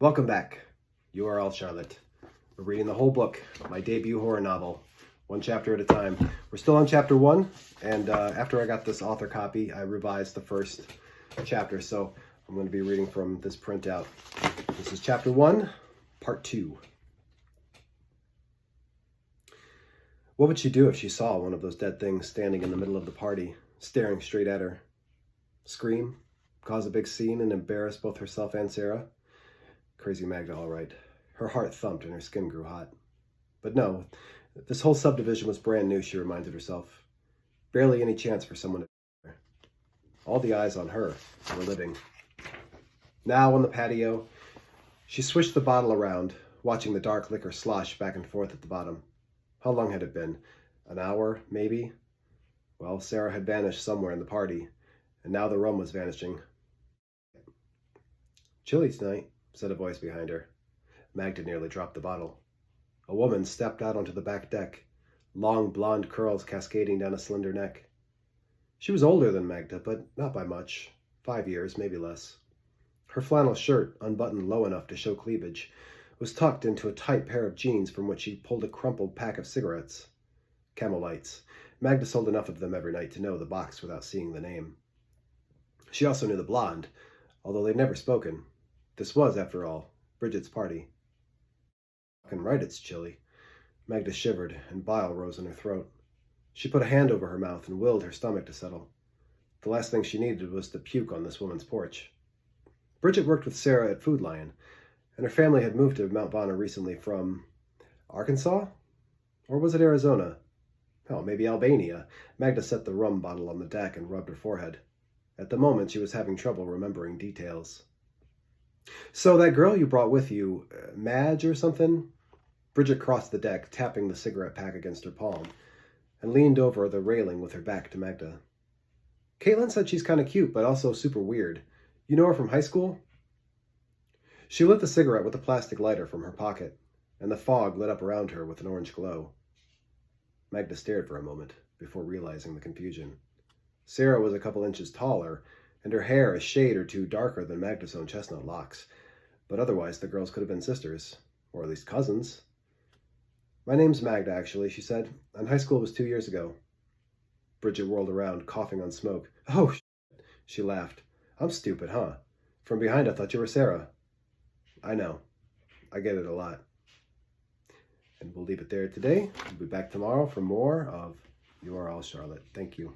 Welcome back. You are all Charlotte. We're reading the whole book, my debut horror novel, one chapter at a time. We're still on chapter 1, and after I got this author copy, I revised the first chapter, so I'm going to be reading from this printout. This is chapter 1, part 2. What would she do if she saw one of those dead things standing in the middle of the party, staring straight at her? Scream? Cause a big scene and embarrass both herself and Sarah? Crazy Magda, all right. Her heart thumped and her skin grew hot. But no, this whole subdivision was brand new, she reminded herself. Barely any chance for someone to be there. All the eyes on her were living. Now on the patio, she swished the bottle around, watching the dark liquor slosh back and forth at the bottom. How long had it been? An hour, maybe? Well, Sarah had vanished somewhere in the party, and now the rum was vanishing. Chilly tonight, said a voice behind her. Magda nearly dropped the bottle. A woman stepped out onto the back deck, long blonde curls cascading down a slender neck. She was older than Magda, but not by much. 5 years, maybe less. Her flannel shirt, unbuttoned low enough to show cleavage, was tucked into a tight pair of jeans from which she pulled a crumpled pack of cigarettes. Camel Lights. Magda sold enough of them every night to know the box without seeing the name. She also knew the blonde, although they'd never spoken. This was, after all, Bridget's party. Fucking right, it's chilly. Magda shivered, and bile rose in her throat. She put a hand over her mouth and willed her stomach to settle. The last thing she needed was to puke on this woman's porch. Bridget worked with Sarah at Food Lion, and her family had moved to Mount Bonner recently from Arkansas? Or was it Arizona? Hell, maybe Albania. Magda set the rum bottle on the deck and rubbed her forehead. At the moment, she was having trouble remembering details. So that girl you brought with you, Madge or something? Bridget crossed the deck, tapping the cigarette pack against her palm, and leaned over the railing with her back to Magda. Caitlin said she's kind of cute, but also super weird. You know her from high school? She lit the cigarette with a plastic lighter from her pocket, and the fog lit up around her with an orange glow. Magda stared for a moment, before realizing the confusion. Sarah was a couple inches taller, and her hair a shade or two darker than Magda's own chestnut locks, but otherwise the girls could have been sisters, or at least cousins. My name's Magda, actually, she said, and high school was 2 years ago. Bridget whirled around, coughing on smoke. Oh, she laughed. I'm stupid, huh? From behind I thought you were Sarah. I know. I get it a lot. And we'll leave it there today. We'll be back tomorrow for more of You Are All Charlotte. Thank you.